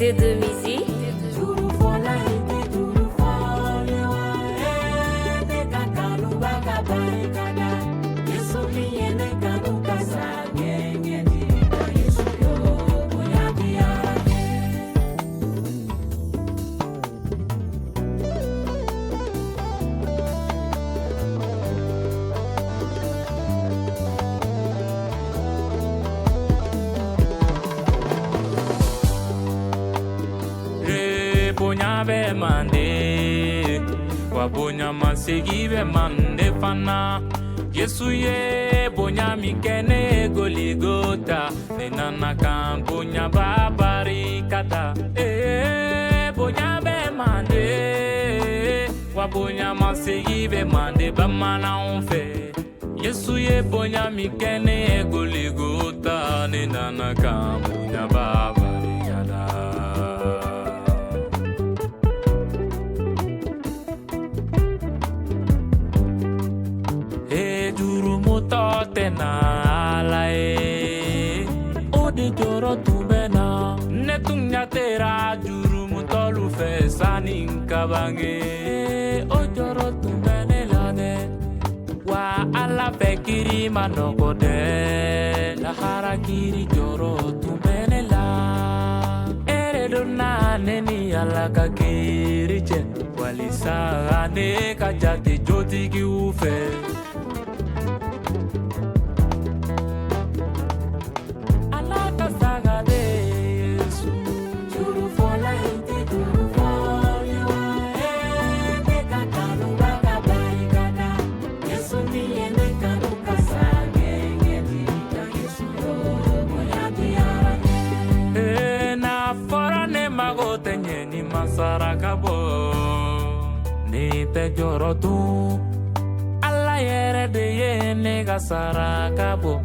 qualité de musique. Bonya be mande, wa bonya masegi be mande fana. Yesu ye bonya mi kene goligota, ne nana kan bonya babari kata. Bonya be mande, wa bonya masegi be mande bamana onfe. Yesu ye bonya mi kene goligota, ne nana kan bonya babari kata. Tena alae ode joro tumbena netunya tera juru mutolu fe sanin kabange o joro tumbene lane wa ala fekiri manoko de la harakiri joro tumbene la ere donna neni ala kakiri je walisa ane kajate joti ki ufe. Sarakabo ni te joro tu alla yere de ye nega sarakabo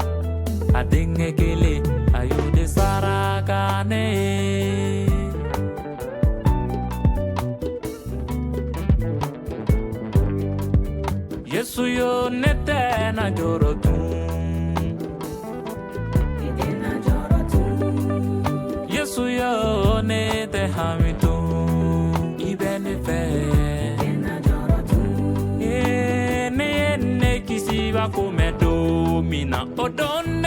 adinge kele ayude sarakane Yesu yo nete na joro tu Yesu yo nete hamitu ne kisi ba ko me do mina odon